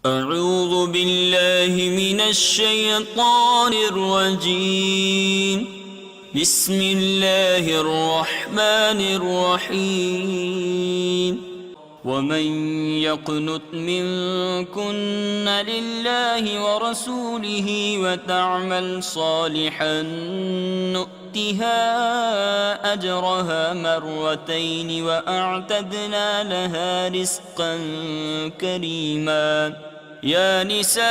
أعوذ بالله من الشيطان الرجيم. بسم الله الرحمن الرحيم. ومن يقنت منكن لله ورسوله وتعمل صالحا نؤتها أجرها مرتين وأعتدنا لها رزقا كريما. يا نساء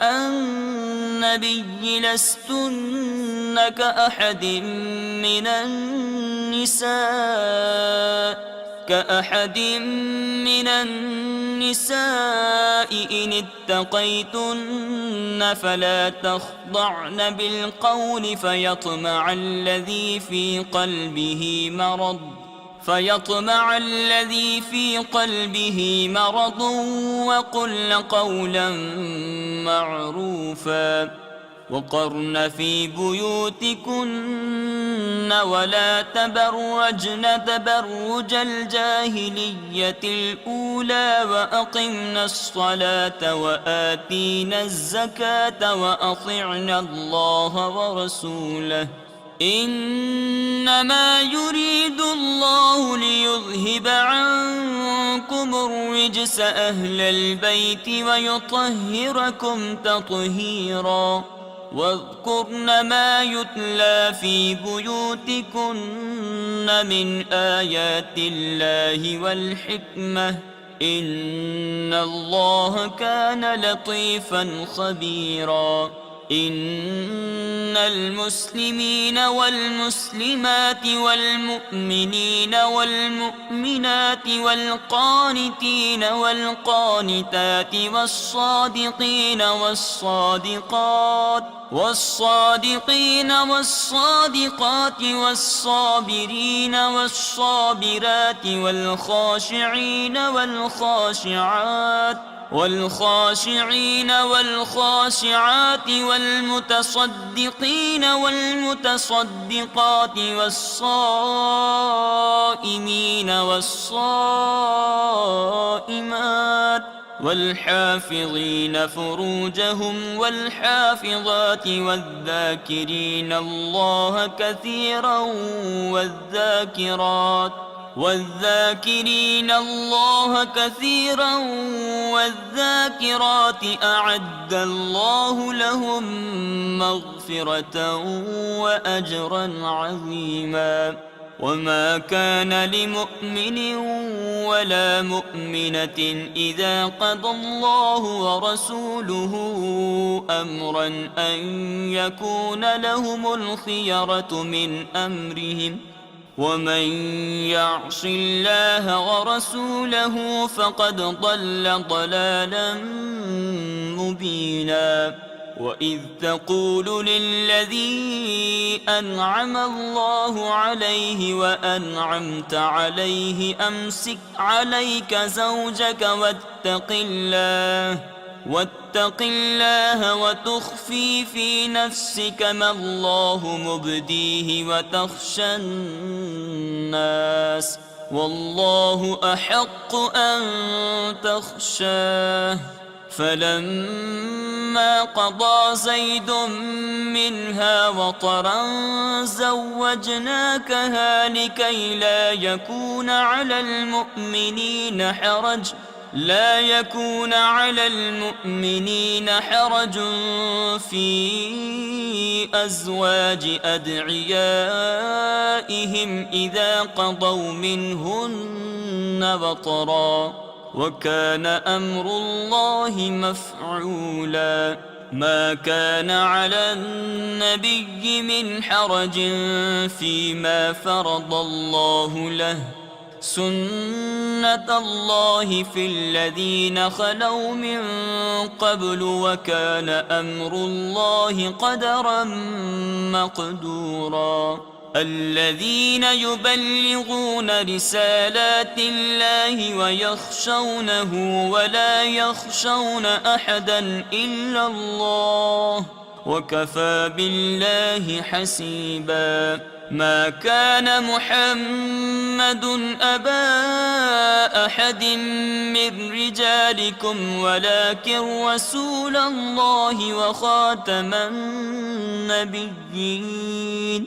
النبي لستن كأحد من النساء إن اتقيتن فلا تخضعن بالقول فيطمع الذي في قلبه مرض وقلن قولا معروفا. وقرن في بيوتكن ولا تبرجن تبرج الجاهلية الأولى وأقمن الصلاة وآتين الزكاة وأطعن الله ورسوله إنما يريد الله ليذهب عنكم الرجس أهل البيت ويطهركم تطهيرا. واذكرن ما يتلى في بيوتكن من آيات الله والحكمة إن الله كان لطيفا خبيرا. إن المسلمين والمسلمات والمؤمنين والمؤمنات والقانتين والقانتات والصادقين والصادقات والصابرين والصابرات والخاشعين والخاشعات والمتصدقين والمتصدقات والصائمين والصائمات والحافظين فروجهم والحافظات والذاكرين الله كثيرا والذاكرين الله كثيرا والذاكرات أعد الله لهم مغفرة وأجرا عظيما. وما كان لمؤمن ولا مؤمنة إذا قضى الله ورسوله أمرا أن يكون لهم الخيرة من أمرهم ومن يعص الله ورسوله فقد ضل ضلالا مبينا. وإذ تقول للذي أنعم الله عليه وأنعمت عليه أمسك عليك زوجك واتق الله وتخفي في نفسك ما الله مبديه وتخشى الناس والله أحق أن تخشاه. فلما قضى زيد منها وطرا زوجناكها لكي لا يكون على المؤمنين حرج في أزواج أدعيائهم إذا قضوا منهن وطرا وكان أمر الله مفعولا. ما كان على النبي من حرج فيما فرض الله له سنة الله في الذين خلوا من قبل وكان أمر الله قدرا مقدورا. الذين يبلغون رسالات الله ويخشونه ولا يخشون أحدا إلا الله وكفى بالله حسيبا. ما كان محمد أبا أحد من رجالكم ولكن رسول الله وخاتم النبيين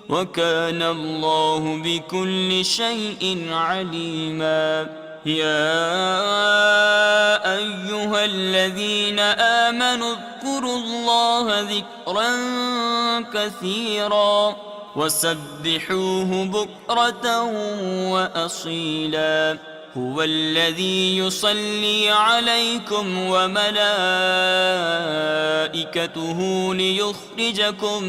وكان الله بكل شيء عليما. يا أيها الذين آمنوا اذكروا الله ذكرا كثيرا وسبحوه بكرة وأصيلا. هو الذي يصلي عليكم وملائكته ليخرجكم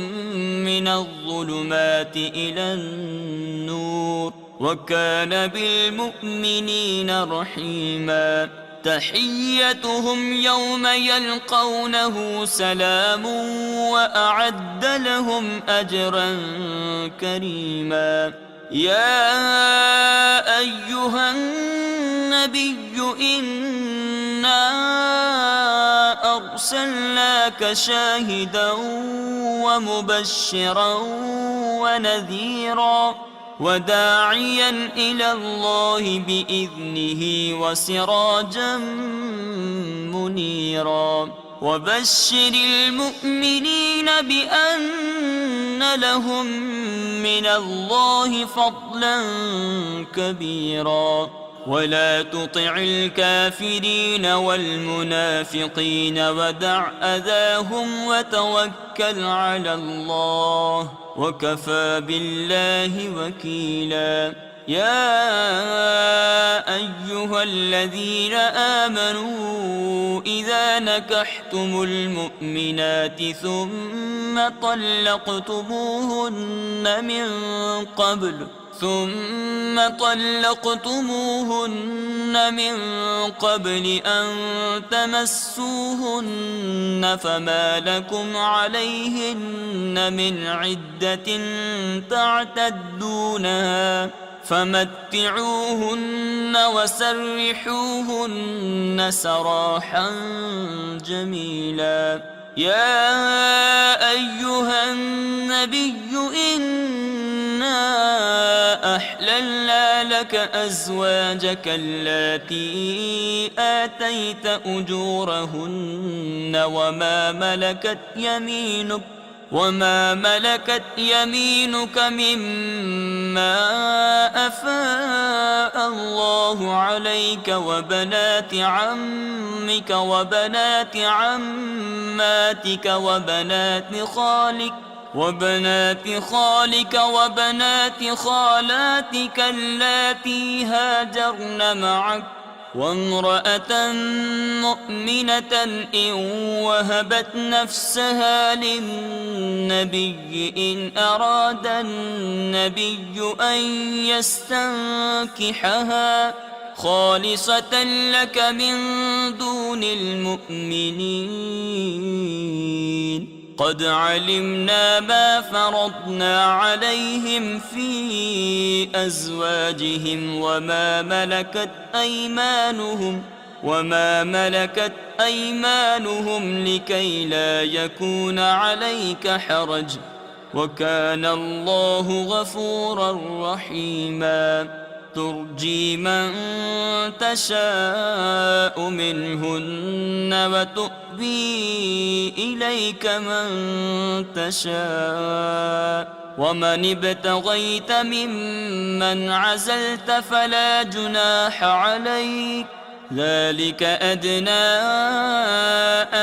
من الظلمات إلى النور وكان بالمؤمنين رحيما. تحيتهم يوم يلقونه سلام وأعد لهم أجرا كريما. يا أيها النبي إنا أرسلناك شاهدا ومبشرا ونذيرا وداعيا إلى الله بإذنه وسراجا منيرا. وبشر المؤمنين بأن لهم من الله فضلا كبيرا. ولا تطع الكافرين والمنافقين ودع أذاهم وتوكل على الله وكفى بالله وكيلا. يا أيها الذين آمنوا إذا نكحتم المؤمنات ثم طلقتموهن من قبل أن تمسوهن فما لكم عليهن من عدة تعتدونها فمتعوهن وسرحوهن سراحا جميلا. يا أيها النبي إنا أحللنا لك أزواجك اللاتي آتيت أجورهن وما ملكت يمينك مما أفاء الله عليك وبنات عمك وبنات عماتك وبنات خالك وبنات خالاتك اللاتي هاجرن معك وامرأة مؤمنة إن وهبت نفسها للنبي إن أراد النبي أن يستنكحها خالصة لك من دون المؤمنين. قد علمنا ما فرضنا عليهم في أزواجهم وما ملكت أيمانهم لكي لا يكون عليك حرج وكان الله غفورا رحيما. ترجي من تشاء منهن وتؤوي إليك من تشاء ومن ابتغيت ممن عزلت فلا جناح عليك ذلك أدنى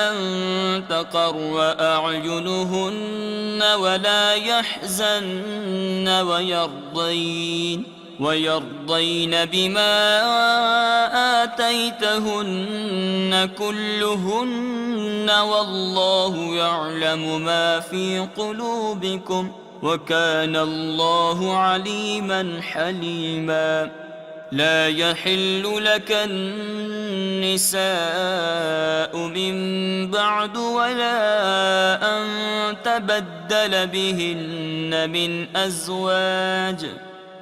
أن تقر أعينهن ولا يحزن ويرضين بما آتيتهن كلهن والله يعلم ما في قلوبكم وكان الله عليما حليما. لا يحل لك النساء من بعد ولا أن تبدل بهن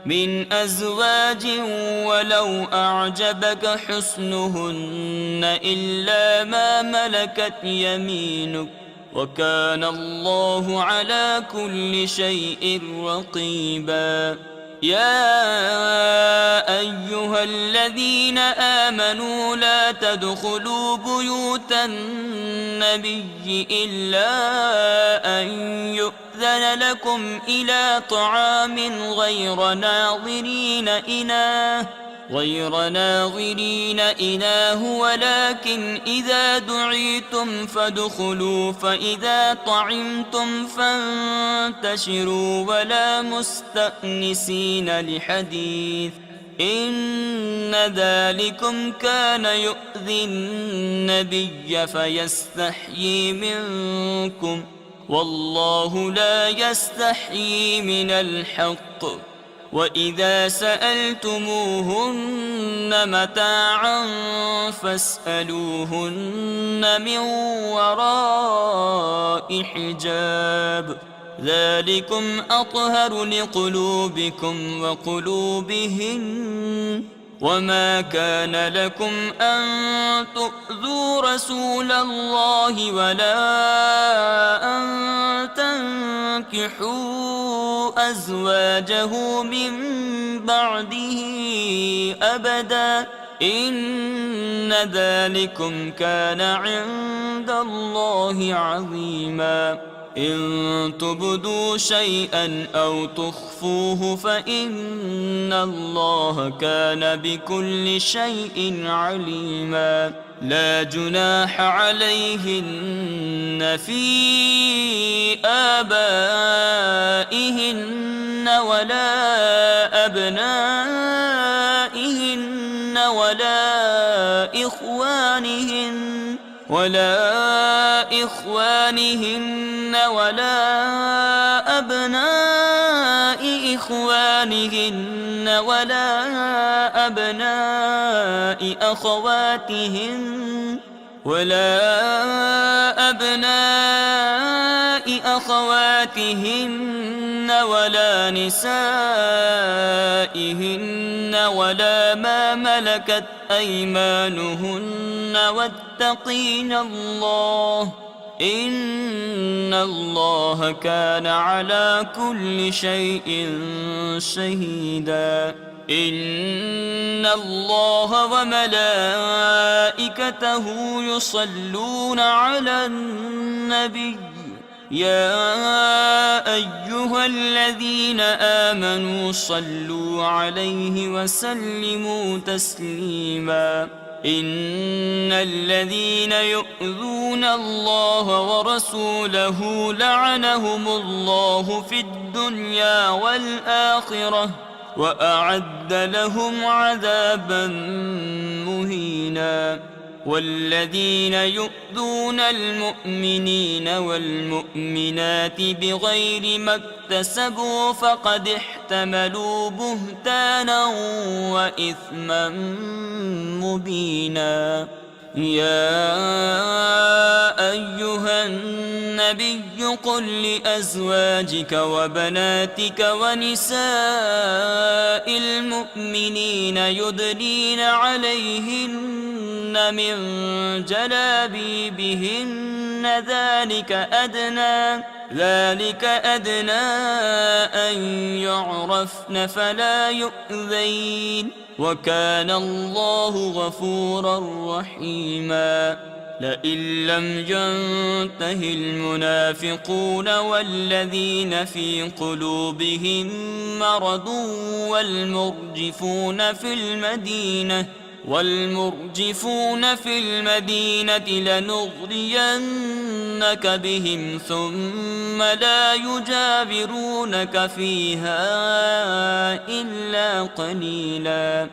من أزواج ولو أعجبك حسنهن إلا ما ملكت يمينك وكان الله على كل شيء رقيبا. يا أيها الذين آمنوا لا تدخلوا بيوت النبي إلا أن يؤذن لكم إلى طعام غير ناظرين إناه ولكن إذا دعيتم فادخلوا فإذا طعمتم فانتشروا ولا مستأنسين لحديث إن ذلكم كان يؤذي النبي فيستحيي منكم والله لا يستحيي من الحق. وإذا سألتموهن متاعا فاسألوهن من وراء حجاب ذلكم أطهر لقلوبكم وقلوبهن. وما كان لكم أن تؤذوا رسول الله ولا أن تنكحوا أزواجه من بعده أبدا إن ذلكم كان عند الله عظيما. إن تبدوا شيئا أو تخفوه فإن الله كان بكل شيء عليما. لا جناح عليهن في آبائهن ولا أبنائهن ولا إخوانهن ولا أبناء إخوانهن ولا أبناء أخواتهن ولا نسائهن ولا ما ملكت أيمانهن واتقين الله إن الله كان على كل شيء شهيدا. إن الله وملائكته يصلون على النبي يا أيها الذين آمنوا صلوا عليه وسلموا تسليما. إن الذين يؤذون الله ورسوله لعنهم الله في الدنيا والآخرة وأعد لهم عذابا مهينا. والذين يؤذون المؤمنين والمؤمنات بغير ما اكتسبوا فقد احتملوا بهتانا وإثما مبينا. يا أيها النبي قل لأزواجك وبناتك ونساء المؤمنين يدنين عليهن من جلابيبهن ذلك أدنى أن يعرفن فلا يؤذين وكان الله غفورا رحيما. لئن لم ينته المنافقون والذين في قلوبهم مرض والمرجفون في المدينة لنغرينك بهم ثم لا يجاورونك فيها إلا قليلا.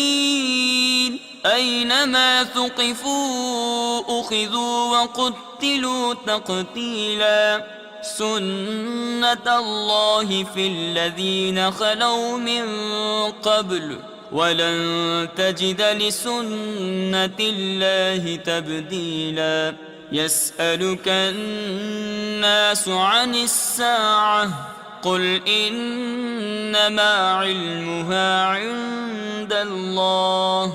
ملعونين أينما ثقفوا أخذوا وقتلوا تقتيلا. سنة الله في الذين خلوا من قبل ولن تجد لسنة الله تبديلا. يسألك الناس عن الساعة قل إنما علمها عند الله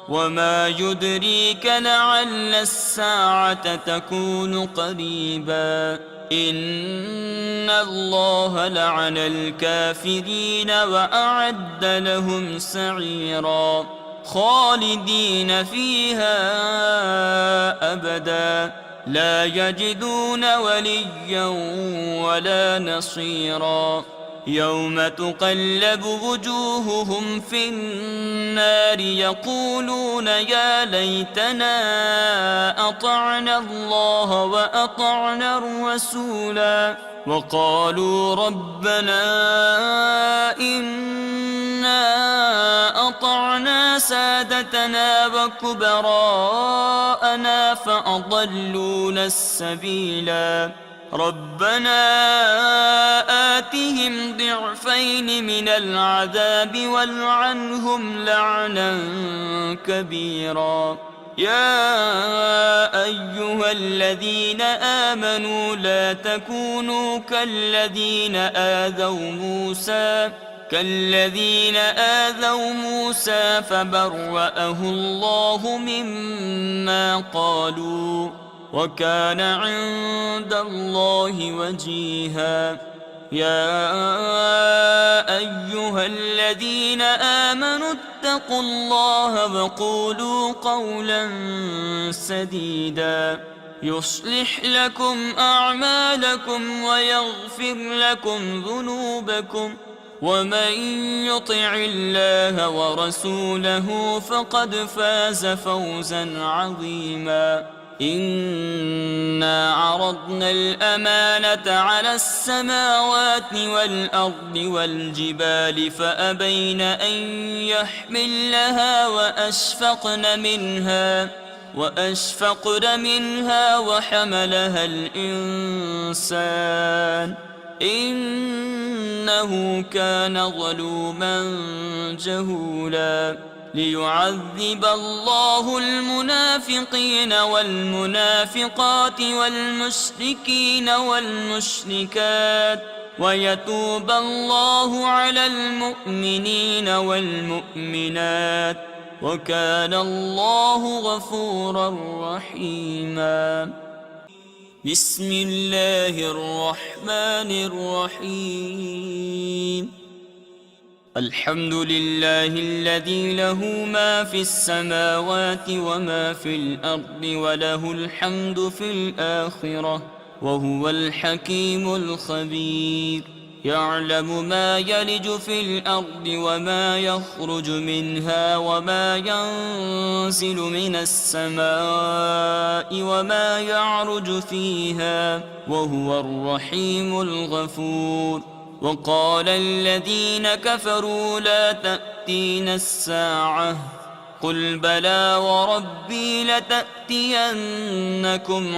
وما يدريك لعل الساعة تكون قريبا إن الله لعن الكافرين وأعد لهم سعيرا خالدين فيها أبدا لا يجدون وليا ولا نصيرا يوم تقلب وجوههم في النار يقولون يا ليتنا أطعنا الله وأطعنا الرسولا وقالوا ربنا إنا أطعنا سادتنا وكبراءنا فأضلونا السبيلا ربنا آتهم ضعفين من العذاب والعنهم لعنا كبيرا يا أيها الذين آمنوا لا تكونوا كالذين آذوا موسى فبرأه الله مما قالوا وكان عند الله وجيها يا أيها الذين آمنوا اتقوا الله وقولوا قولا سديدا يصلح لكم أعمالكم ويغفر لكم ذنوبكم ومن يطع الله ورسوله فقد فاز فوزا عظيما إنا عرضنا الأمانة على السماوات والأرض والجبال فأبين أن يحملنها وأشفقن منها وحملها الإنسان إنه كان ظلوما جهولا ليعذب الله المنافقين والمنافقات والمشركين والمشركات ويتوب الله على المؤمنين والمؤمنات وكان الله غفورا رحيما بسم الله الرحمن الرحيم الحمد لله الذي له ما في السماوات وما في الأرض وله الحمد في الآخرة وهو الحكيم الخبير يعلم ما يلج في الأرض وما يخرج منها وما ينزل من السماء وما يعرج فيها وهو الرحيم الغفور وقال الذين كفروا لا تأتينا الساعة قل بلى وربي لتأتينكم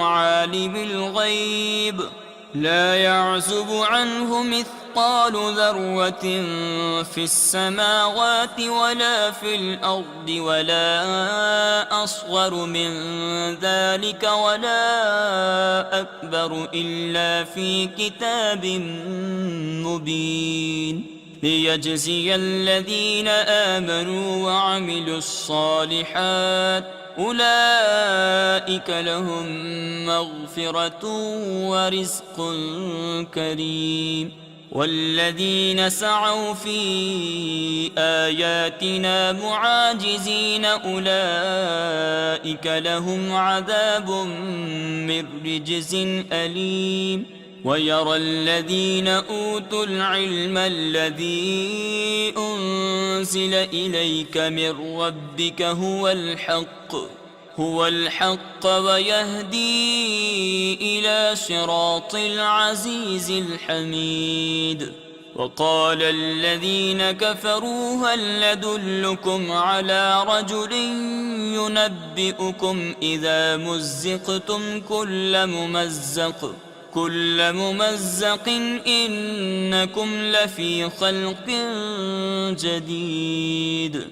عالم الغيب لا يعزب عنه مثقال ذرة في السماوات ولا في الأرض ولا أصغر من ذلك ولا أكبر إلا في كتاب مبين ليجزي الذين آمنوا وعملوا الصالحات أولئك لهم مغفرة ورزق كريم والذين سعوا في آياتنا معاجزين أولئك لهم عذاب من رجز أليم ويرى الذين أوتوا العلم الذي أنزل إليك من ربك هو الحق ويهدي إلى صراط العزيز الحميد وقال الذين كفروا هل ندلكم على رجل ينبئكم إذا مزقتم كل ممزق إنكم لفي خلق جديد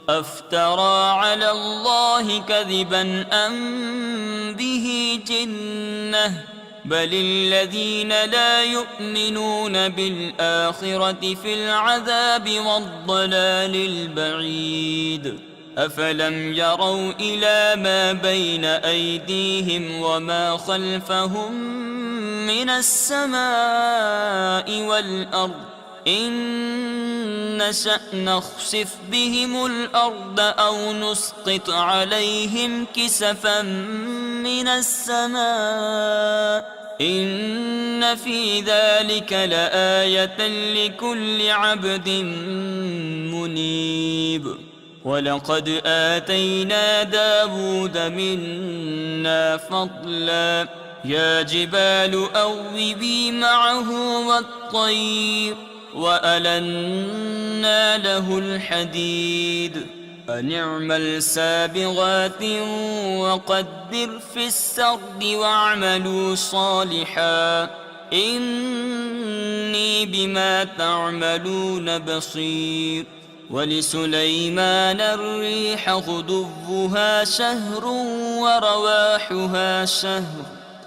أفترى على الله كذبا أم به جنة بل الذين لا يؤمنون بالآخرة في العذاب والضلال البعيد أفلم يروا إلى ما بين أيديهم وما خلفهم من السماء والأرض إن نشأ نخسف بهم الأرض أو نسقط عليهم كسفا من السماء إن في ذلك لآية لكل عبد منيب ولقد آتينا داود منا فضلا يا جبال أوبي معه والطير وألنا له الحديد أن اعمل سابغات وقدر في السرد واعملوا صالحا إني بما تعملون بصير ولسليمان الريح غدوها شهر ورواحها شهر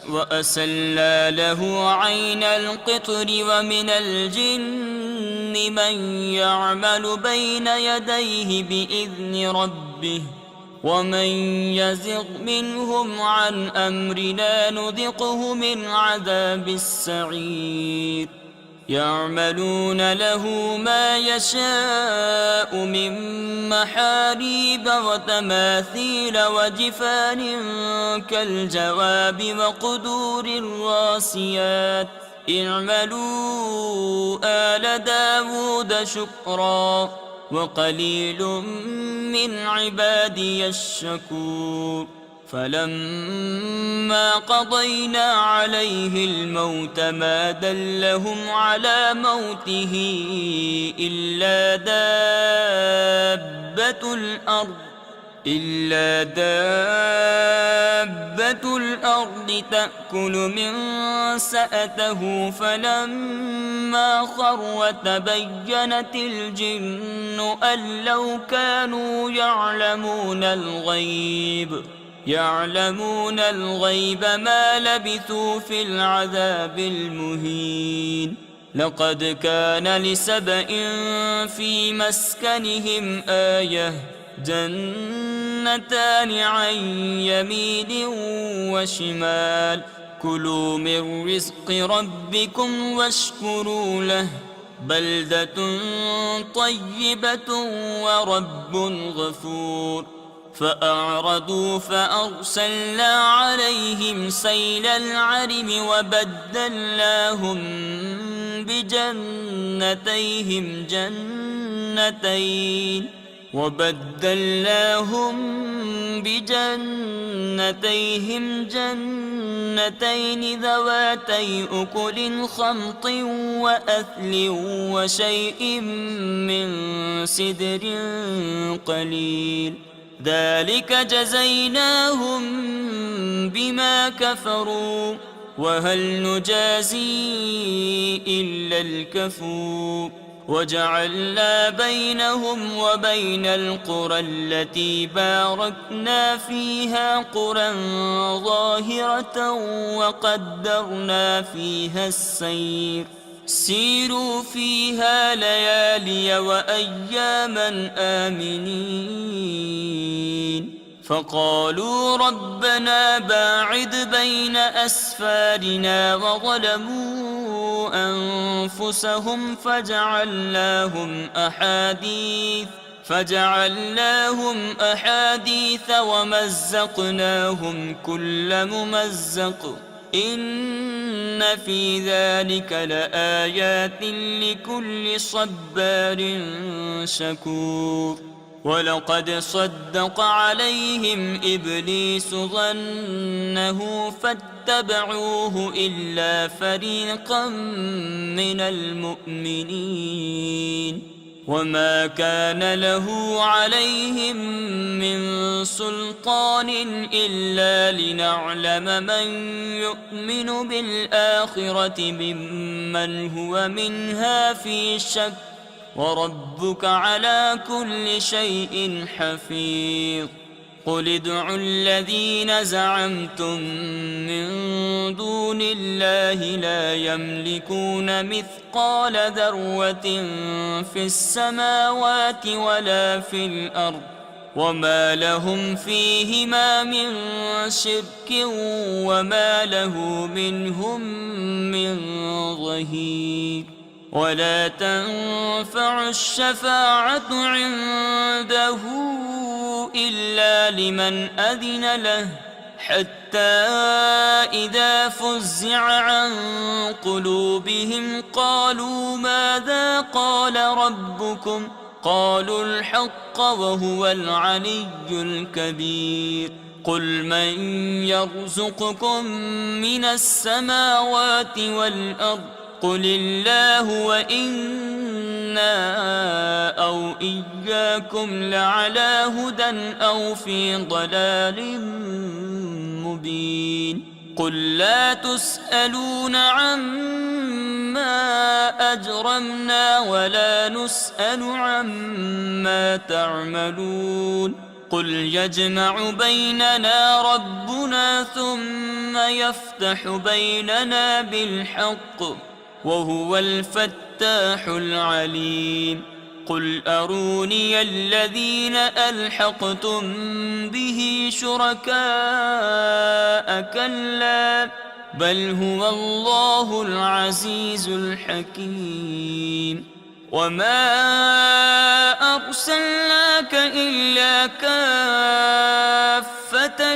وأسلنا له عين القطر ومن الجن من يعمل بين يديه بإذن ربه ومن يزغ منهم عن أمرنا نذقه من عذاب السعير يعملون له ما يشاء من محاريب وتماثيل وجفان كالجواب وقدور الراسيات اعملوا آل داود شكرا وقليل من عبادي الشكور فلما قضينا عليه الموت ما دلهم على موته إلا دابة الأرض تأكل من سأته فلما خر وتبينت الجن أن لو كانوا يعلمون الغيب ما لبثوا في العذاب المهين لقد كان لسبإ في مسكنهم آية جنتان عن يمين وشمال كلوا من رزق ربكم واشكروا له بلدة طيبة ورب غفور فأعرضوا فأرسلنا عليهم سيل العرم وبدلناهم بجنتيهم جنتين ذواتي أكل خمط وأثل وشيء من سدر قليل ذلك جزيناهم بما كفروا وهل نجازي إلا الكفور وجعلنا بينهم وبين القرى التي باركنا فيها قرى ظاهرة وقدرنا فيها السير سيروا فيها ليالي وأياما آمنين فقالوا ربنا باعد بين أسفارنا وظلموا أنفسهم فجعلناهم أحاديث ومزقناهم كل ممزق إن في ذلك لآيات لكل صبار شكور ولقد صدق عليهم إبليس ظنه فاتبعوه إلا فريقا من المؤمنين وما كان له عليهم من سلطان إلا لنعلم من يؤمن بالآخرة ممن هو منها في شك وربك على كل شيء حفيظ قل ادعوا الذين زعمتم من دون الله لا يملكون مثقال ذرة في السماوات ولا في الأرض وما لهم فيهما من شرك وما له منهم من ظهير ولا تنفع الشفاعة عنده إلا لمن أذن له حتى إذا فزع عن قلوبهم قالوا ماذا قال ربكم قالوا الحق وهو العلي الكبير قل من يرزقكم من السماوات والأرض قل الله وإنا أو إياكم لعلى هدى أو في ضلال مبين قل لا تسألون عما أجرمنا ولا نسأل عما تعملون قل يجمع بيننا ربنا ثم يفتح بيننا بالحق وهو الفتاح العليم قل أروني الذين ألحقتم به شركاء كلا بل هو الله العزيز الحكيم وما أرسلناك إلا كافة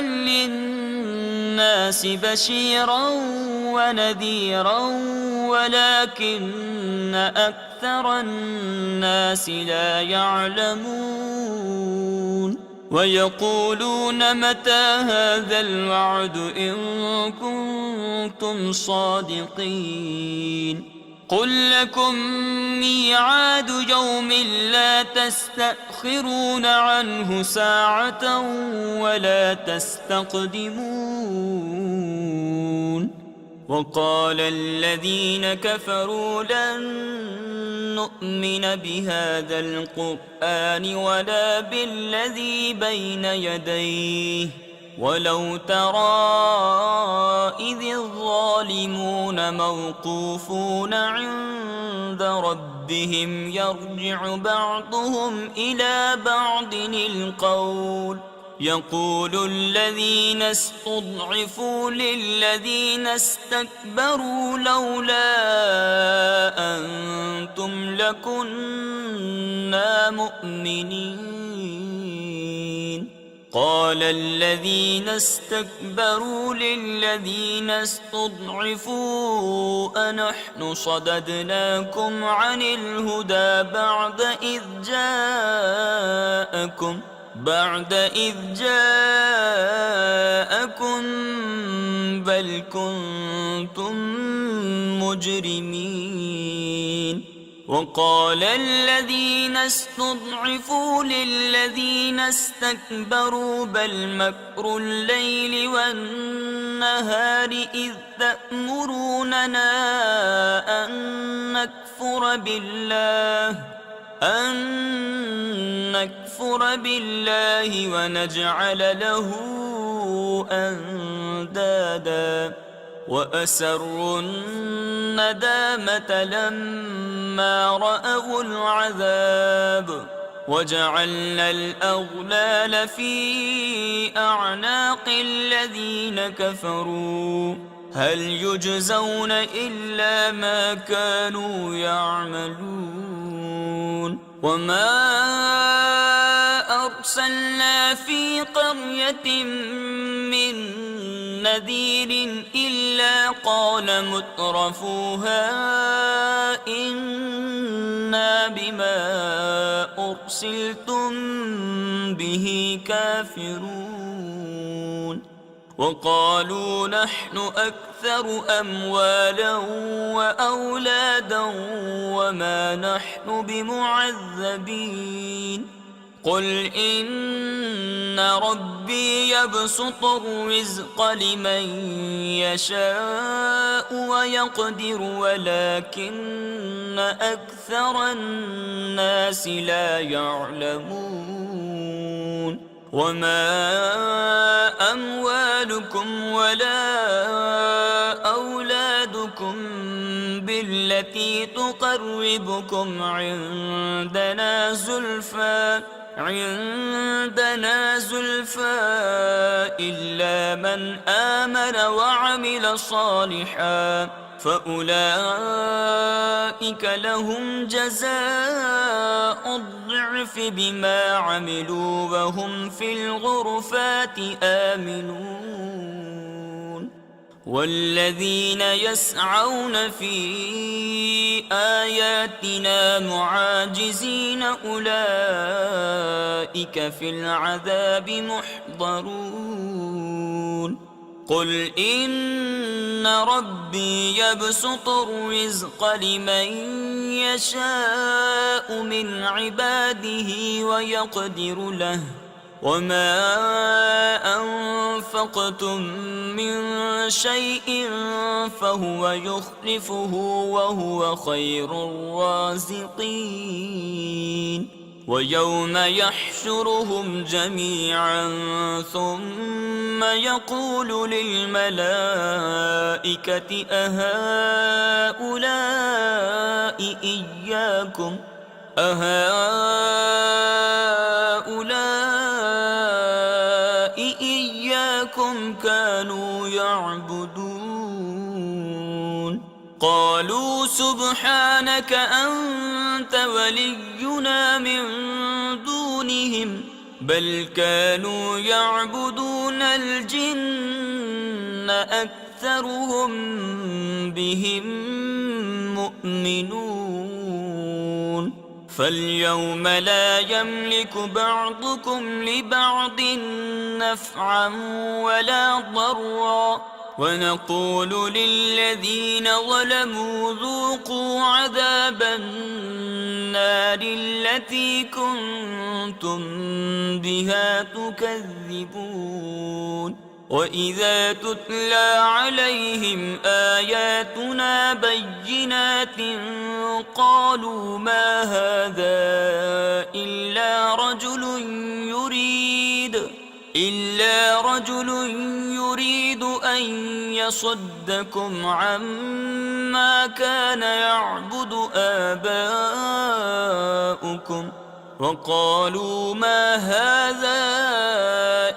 للناس بشيرا ونذيرا ولكن أكثر الناس لا يعلمون ويقولون متى هذا الوعد إن كنتم صادقين قل لكم ميعاد يوم لا تستأخرون عنه ساعة ولا تستقدمون وقال الذين كفروا لن نؤمن بهذا القرآن ولا بالذي بين يديه ولو ترى إذ الظالمون موقوفون عند ربهم يرجع بعضهم إلى بعض القول يقول الذين استضعفوا للذين استكبروا لولا أنتم لكنا مؤمنين قال الذين استكبروا للذين استضعفوا أنحن صددناكم عن الهدى بعد إذ جاءكم بل كنتم مجرمين وقال الذين استضعفوا للذين استكبروا بل مكر الليل والنهار إذ تأمروننا أن نكفر بالله ونجعل له أندادا وأسروا الندامة لما رأوا العذاب وجعلنا الأغلال في أعناق الذين كفروا هل يجزون إلا ما كانوا يعملون وما أرسلنا في قرية من نذير إلا قال مترفوها إنا بما أرسلتم به كافرون وقالوا نحن أكثر أموالا وأولادا وما نحن بمعذبين قل إن ربي يبسط الرزق لمن يشاء ويقدر ولكن أكثر الناس لا يعلمون وما أموالكم ولا أولادكم بالتي تقربكم عندنا زلفى عندنا زلفى إلا من آمن وعمل صالحا فأولئك لهم جزاء الضعف بما عملوا وهم في الغرفات آمنون والذين يسعون في آياتنا معاجزين أولئك في العذاب محضرون قل إن ربي يبسط الرزق لمن يشاء من عباده ويقدر له وما أنفقتم من شيء فهو يخلفه وهو خير الرازقين ويوم يحشرهم جميعا ثم يقول للملائكة أهؤلاء إياكم كانوا يعبدون قالوا سبحانك أنت ولينا من دونهم بل كانوا يعبدون الجن أكثرهم بهم مؤمنون فاليوم لا يملك بعضكم لبعض نفعا ولا ضرا ونقول للذين ظلموا ذوقوا عذاب النار التي كنتم بها تكذبون وإذا تتلى عليهم آياتنا بينات قالوا ما هذا إلا رجل يريد أن يصدكم عما كان يعبد آباؤكم وقالوا ما هذا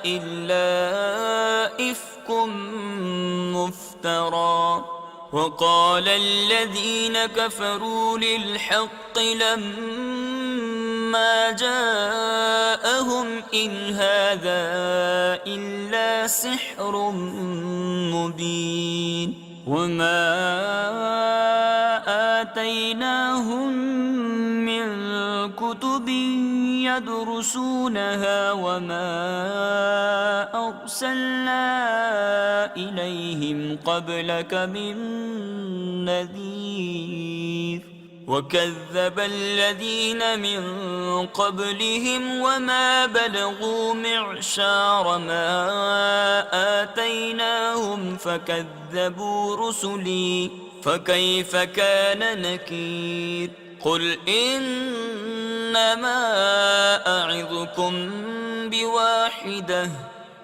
إلا إفك مفترى وقال الذين كفروا للحق لما جاءهم إن هذا إلا سحر مبين وما آتيناهم من كتب يدرسونها وما أرسلنا إليهم قبلك من نذير وكذب الذين من قبلهم وما بلغوا معشار ما آتيناهم فكذبوا رسلي فكيف كان نكير قل إنما أعظكم بواحدة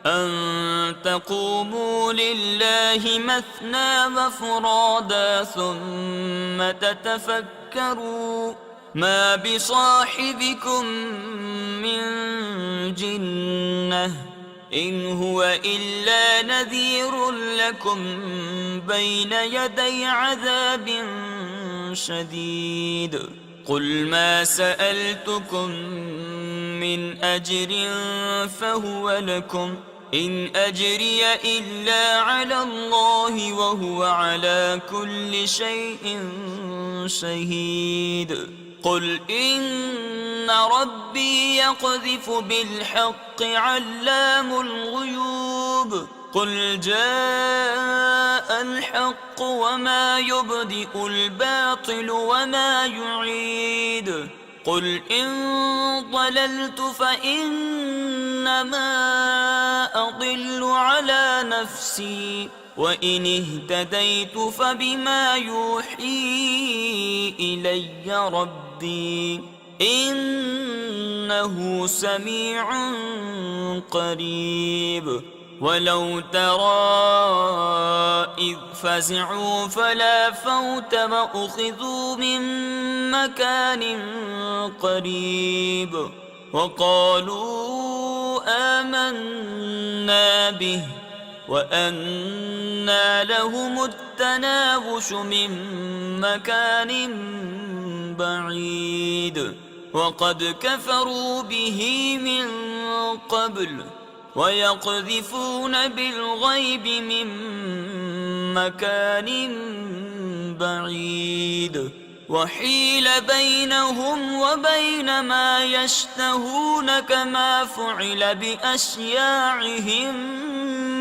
أن تقوموا لله مثنى وفرادا ثم تتفكروا ما بصاحبكم من جنة إن هو إلا نذير لكم بين يدي عذاب شديد قل ما سألتكم من أجر فهو لكم إن أجري إلا على الله وهو على كل شيء شهيد قل إن ربي يقذف بالحق علام الغيوب قل جاء الحق وما يبدئ الباطل وما يعيد قل إن ضللت فإنما أضل على نفسي وإن اهتديت فبما يوحي إلي ربي إنه سميع قريب ولو ترى إذ فزعوا فلا فوت وأخذوا من مكان قريب وقالوا آمنا به وأنى لهم التناوش من مكان بعيد وقد كفروا به من قبل ويقذفون بالغيب من مكان بعيد وحيل بينهم وبين ما يشتهون كما فعل بأشياعهم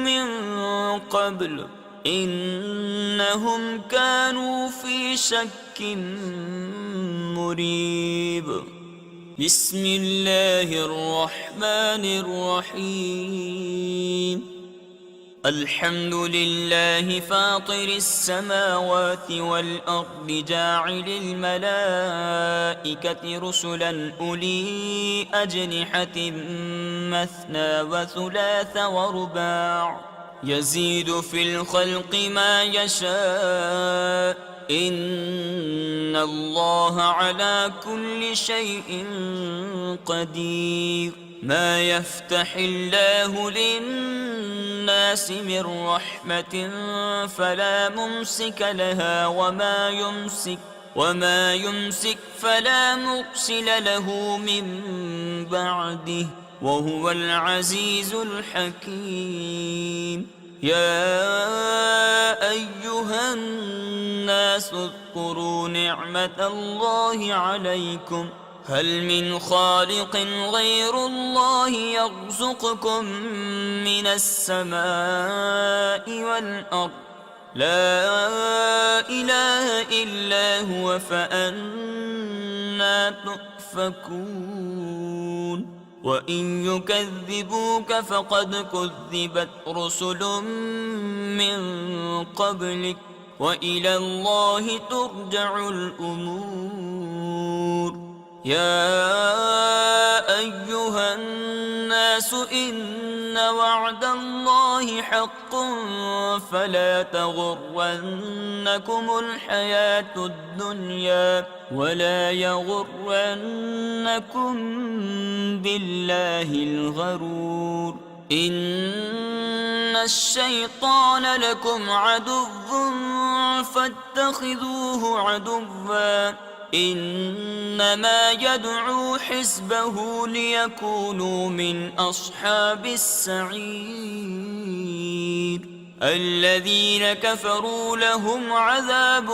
من قبل إنهم كانوا في شك مريب. بسم الله الرحمن الرحيم. الحمد لله فاطر السماوات والأرض جاعل الملائكة رسلا أولي أجنحة مثنى وثلاث ورباع يزيد في الخلق ما يشاء إن الله على كل شيء قدير. ما يفتح الله للناس من رحمة فلا ممسك لها وما يمسك فلا مرسل له من بعده وهو العزيز الحكيم. يا أيها الناس اذكروا نعمة الله عليكم هل من خالق غير الله يرزقكم من السماء والأرض لا إله إلا هو فأنى تؤفكون. وإن يكذبوك فقد كذبت رسل من قبلك وإلى الله ترجع الأمور. يا أيها الناس إن وعد الله حق فلا تغرنكم الحياة الدنيا ولا يغرنكم بالله الغرور. إن الشيطان لكم عدو فاتخذوه عدوا إنما يدعو حزبه ليكونوا من أصحاب السعير. الذين كفروا لهم عذاب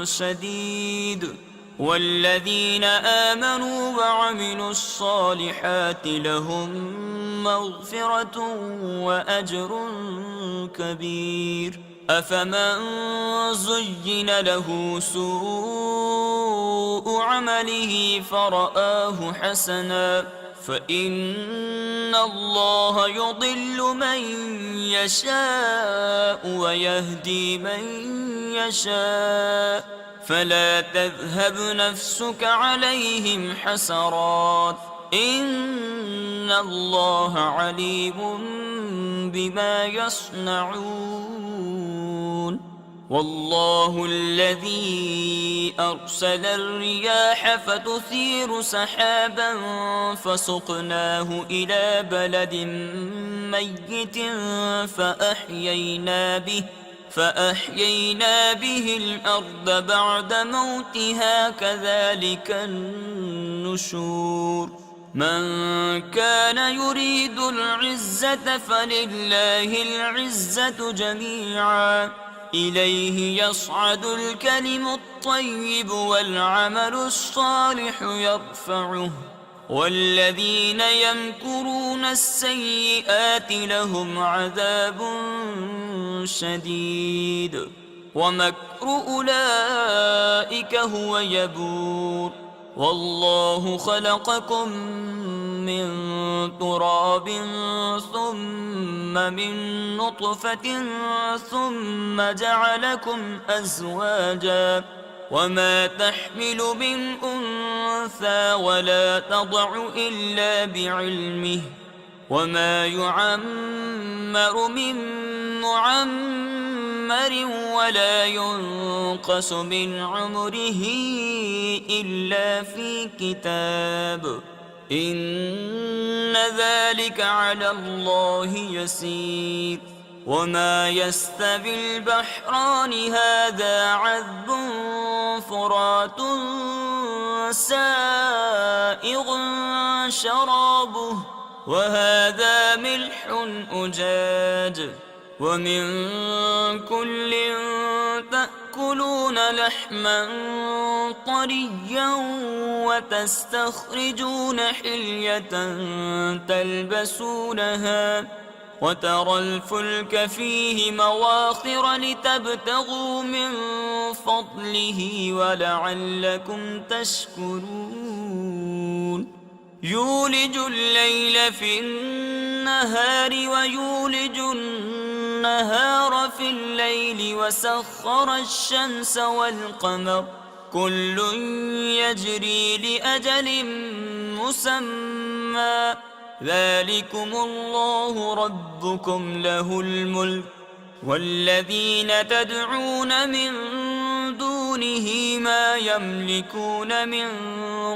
شديد والذين آمنوا وعملوا الصالحات لهم مغفرة وأجر كبير. أفمن زين له سوء عمله فرآه حسنا فإن الله يضل من يشاء ويهدي من يشاء فلا تذهب نفسك عليهم حسرات إن الله عليم بما يصنعون. والله الذي أرسل الرياح فتثير سحابا فسقناه إلى بلد ميت فأحيينا به الأرض بعد موتها كذلك النشور. من كان يريد العزة فلله العزة جميعا إليه يصعد الكلم الطيب والعمل الصالح يرفعه والذين يمكرون السيئات لهم عذاب شديد ومكر أولئك هو يبور. والله خلقكم من تراب ثم من نطفة ثم جعلكم أزواجا وما تحمل من أنثى ولا تضع إلا بعلمه وما يعمر من معمر ولا ينقص من عمره إلا في كتاب إن ذلك على الله يسير وما يستوي البحران هذا عذب فرات سائغ شرابه وهذا ملح أجاج ومن كل تأكلون لحما طريا وتستخرجون حلية تلبسونها وترى الفلك فيه مواخر لتبتغوا من فضله ولعلكم تشكرون يولج الليل في النهار ويولج النهار في الليل وسخر الشمس والقمر كل يجري لأجل مسمى ذلكم الله ربكم له الملك والذين تدعون من دونه ما يملكون من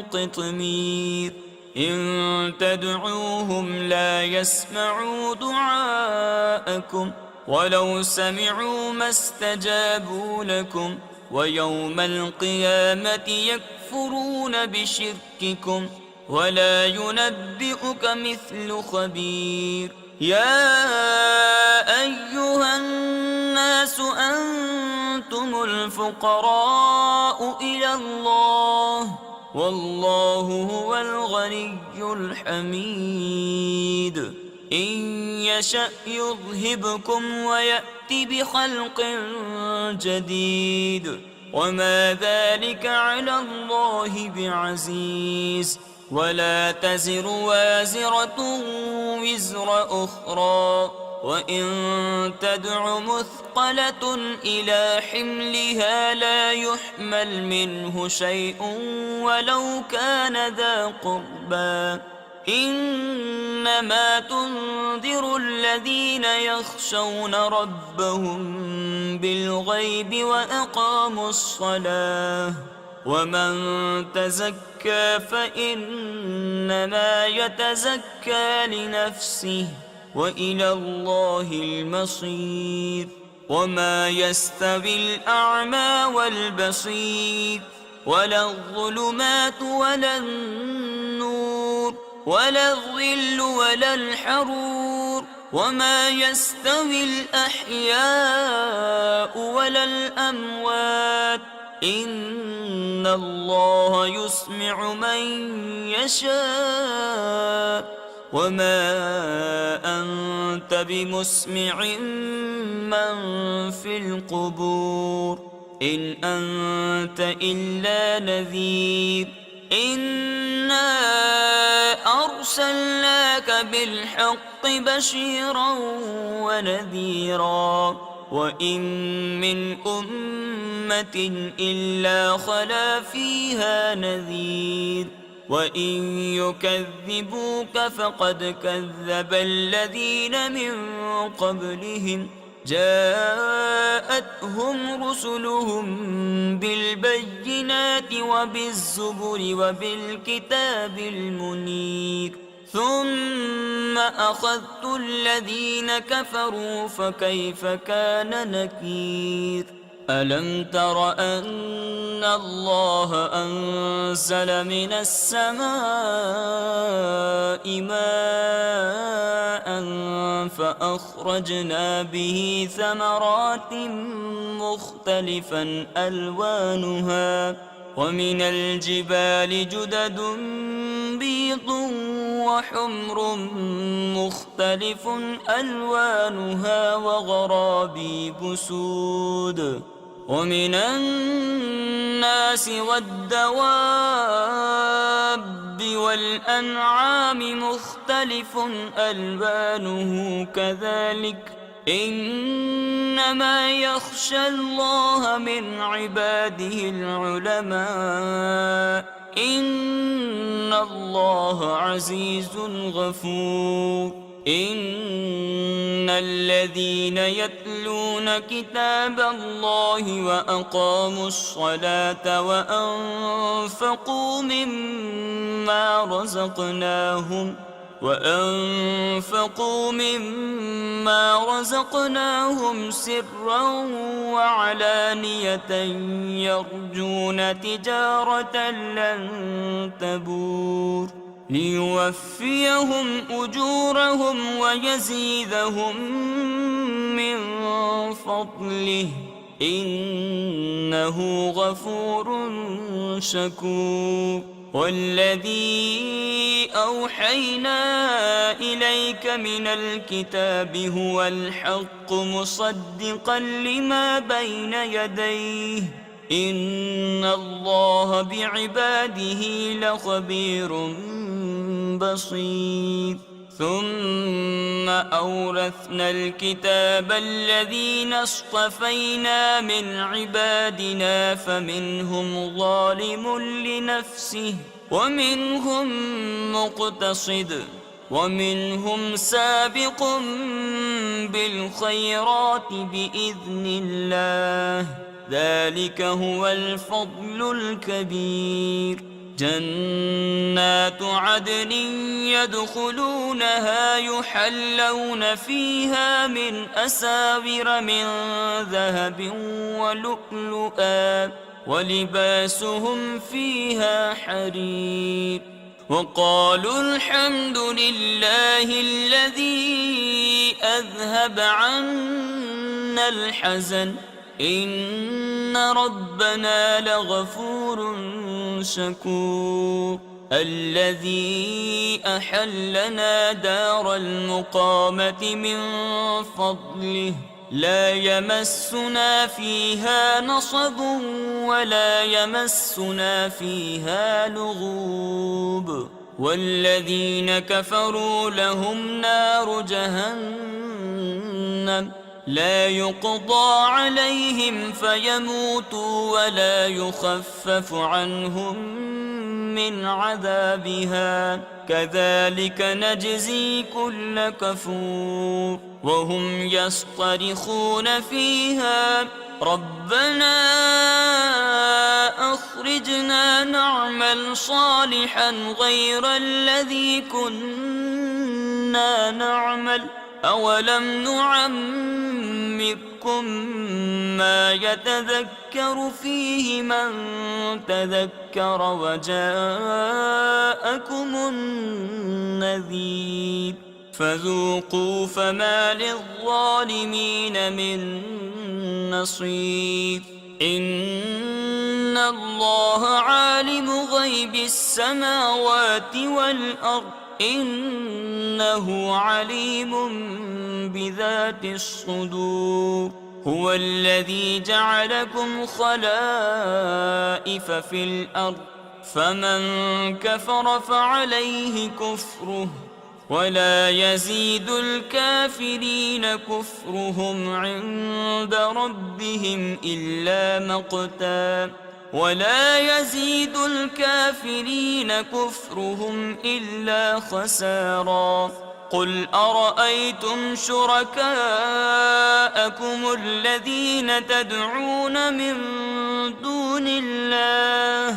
قطمير إن تدعوهم لا يسمعوا دعاءكم ولو سمعوا ما استجابوا لكم ويوم القيامة يكفرون بشرككم ولا ينبئك مثل خبير يا أيها الناس أنتم الفقراء إلى الله والله هو الغني الحميد إن يشأ يذهبكم ويأتي بخلق جديد وما ذلك على الله بعزيز ولا تزر وازرة وزر أخرى وإن تدع مثقلة إلى حملها لا يحمل منه شيء ولو كان ذا قربى إنما تنذر الذين يخشون ربهم بالغيب وأقاموا الصلاة ومن تزكى فإنما يتزكى لنفسه وإلى الله المصير وما يستوي الأعمى والبصير ولا الظلمات ولا النور ولا الظل ولا الحرور وما يستوي الأحياء ولا الأموات إن الله يسمع من يشاء وما أنت بمسمع من في القبور إن أنت إلا نذير إنا أرسلناك بالحق بشيرا ونذيرا وإن من أمة إلا خلا فيها نذير وإن يكذبوك فقد كذب الذين من قبلهم جاءتهم رسلهم بالبينات وبالزبر وبالكتاب المنير ثم أخذت الذين كفروا فكيف كان نكير ألم تر أن الله أنزل من السماء ماء فأخرجنا به ثمرات مختلفا ألوانها ومن الجبال جدد بيض وحمر مختلف ألوانها وغرابيب سود ومن الناس والدواب والأنعام مختلف ألوانه كذلك إنما يخشى الله من عباده العلماء إن الله عزيز غفور إن الذين يتلون كتاب الله وأقاموا الصلاة وأنفقوا مما رزقناهم سرا وعلانية يرجون تجارة لن تبور ليوفيهم أجورهم ويزيدهم من فضله إنه غفور شكور والذي أوحينا إليك من الكتاب هو الحق مصدقا لما بين يديه إن الله بعباده لخبير بصير ثم أورثنا الكتاب الذين اصطفينا من عبادنا فمنهم ظالم لنفسه ومنهم مقتصد ومنهم سابق بالخيرات بإذن الله ذلك هو الفضل الكبير جنات عدن يدخلونها يحلون فيها من أساور من ذهب ولؤلؤا ولباسهم فيها حرير وقالوا الحمد لله الذي أذهب عنا الحزن إن ربنا لغفور شكور الذي أحلنا دار المقامة من فضله لا يمسنا فيها نصب ولا يمسنا فيها لغوب والذين كفروا لهم نار جهنم لا يقضى عليهم فيموتوا ولا يخفف عنهم من عذابها كذلك نجزي كل كفور وهم يصطرخون فيها ربنا أخرجنا نعمل صالحا غير الذي كنا نعمل أولم نعمركم ما يتذكر فيه من تذكر وجاءكم النذير فذوقوا فما للظالمين من نصير إن الله عالم غيب السماوات والأرض إنه عليم بذات الصدور هو الذي جعلكم خلائف في الأرض فمن كفر فعليه كفره ولا يزيد الكافرين كفرهم عند ربهم إلا مقتا ولا يزيد الكافرين كفرهم إلا خسارا قل أرأيتم شركاءكم الذين تدعون من دون الله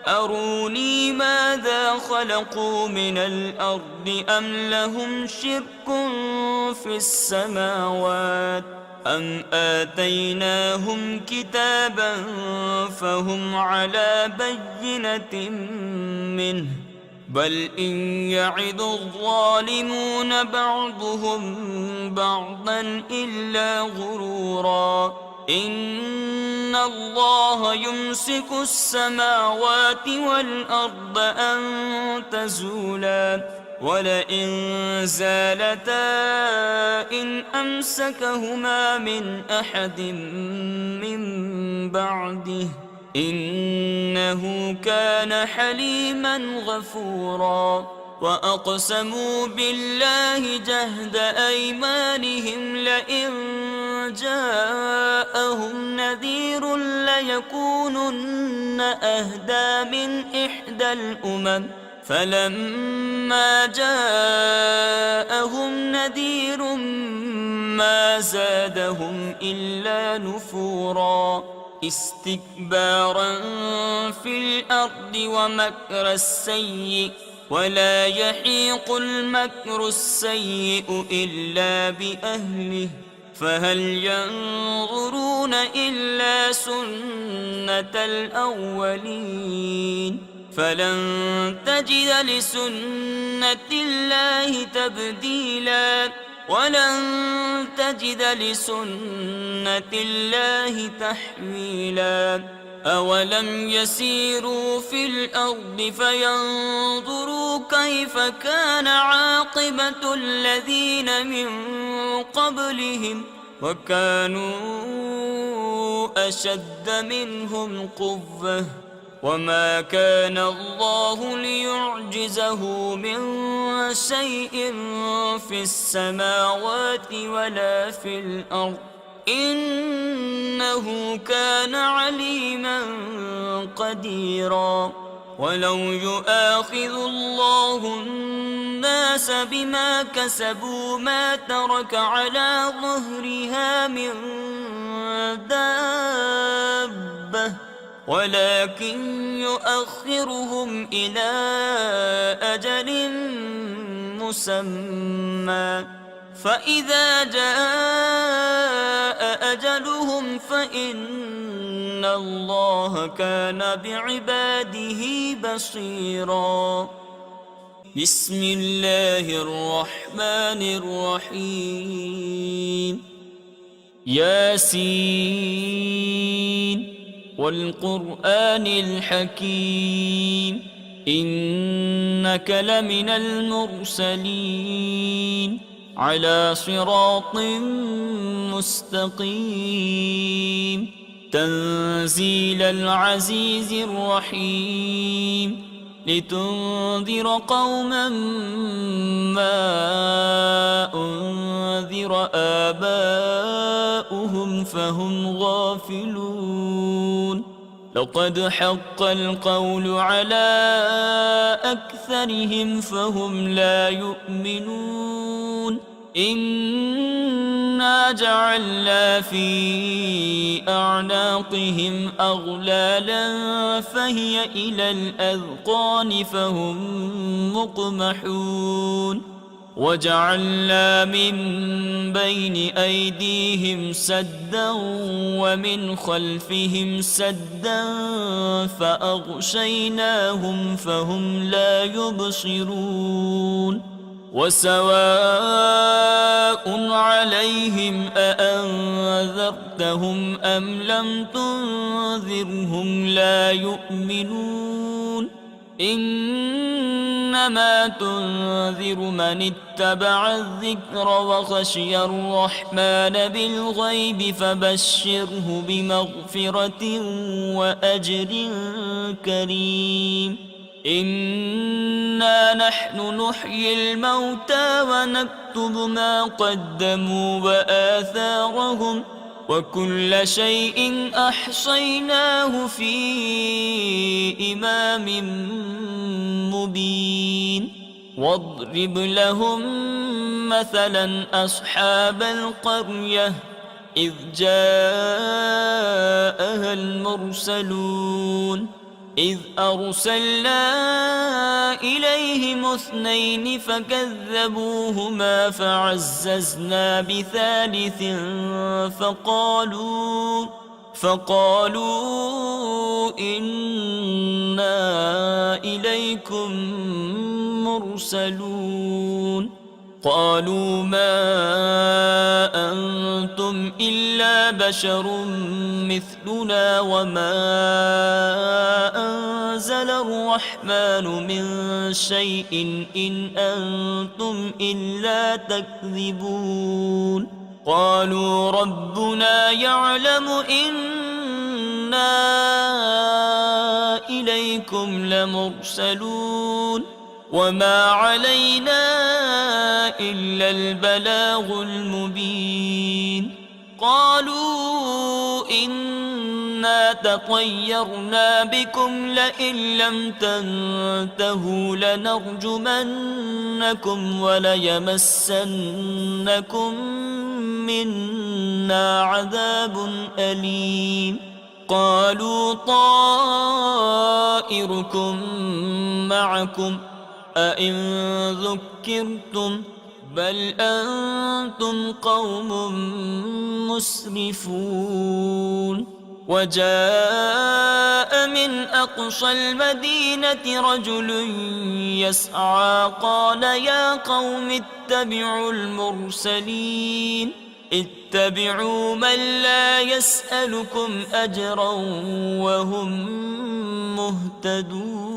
أروني ماذا خلقوا من الأرض أم لهم شرك في السماوات أم آتيناهم كتابا فهم على بينة منه بل إن يعد الظالمون بعضهم بعضا إلا غرورا إن الله يمسك السماوات والأرض أن تزولا ولئن زالتا إن أمسكهما من أحد من بعده إنه كان حليما غفورا وأقسموا بالله جهد أيمانهم لئن جاءهم نذير ليكونن أهدى من إحدى الأمم فلما جاءهم نذير ما زادهم إلا نفورا استكبارا في الأرض ومكر السيء ولا يحيق المكر السيء إلا بأهله فهل ينظرون إلا سنة الأولين فلن تجد لسنة الله تبديلا ولن تجد لسنة الله تحويلا أولم يسيروا في الأرض فينظروا كيف كان عاقبة الذين من قبلهم وكانوا أشد منهم قوة وما كان الله ليعجزه من شيء في السماوات ولا في الأرض إنه كان عليما قديرا ولو يؤاخذ الله الناس بما كسبوا ما ترك على ظهرها من دابة ولكن يؤخرهم إلى أجل مسمى فإذا جاء أجلهم فإن الله كان بعباده بصيرا بسم الله الرحمن الرحيم ياسين والقرآن الحكيم إنك لمن المرسلين على صراط مستقيم تنزيل العزيز الرحيم لتنذر قوما ما أنذر آباؤهم فهم غافلون لقد حق القول على أكثرهم فهم لا يؤمنون إنا جعلنا في أعناقهم أغلالا فهي إلى الأذقان فهم مقمحون وجعلنا من بين أيديهم سدا ومن خلفهم سدا فأغشيناهم فهم لا يبصرون وسواء عليهم أأنذرتهم أم لم تنذرهم لا يؤمنون إنما تنذر من اتبع الذكر وخشي الرحمن بالغيب فبشره بمغفرة وأجر كريم إنا نحن نحيي الموتى ونكتب ما قدموا وآثارهم وكل شيء أحصيناه في إمام مبين واضرب لهم مثلا أصحاب القرية إذ جاءها المرسلون إذ أرسلنا إليهم اثنين فكذبوهما فعززنا بثالث فقالوا إنا إليكم مرسلون قالوا ما أنتم إلا بشر مثلنا وما أنزل الرحمن من شيء إن أنتم إلا تكذبون قالوا ربنا يعلم إنا إليكم لمرسلون وما علينا إلا البلاغ المبين قالوا إنا تطيرنا بكم لئن لم تنتهوا لنرجمنكم وليمسنكم منا عذاب أليم قالوا طائركم معكم أئن ذكرتم بل أنتم قوم مسرفون وجاء من أقصى المدينة رجل يسعى قال يا قوم اتبعوا المرسلين اتبعوا من لا يسألكم أجرا وهم مهتدون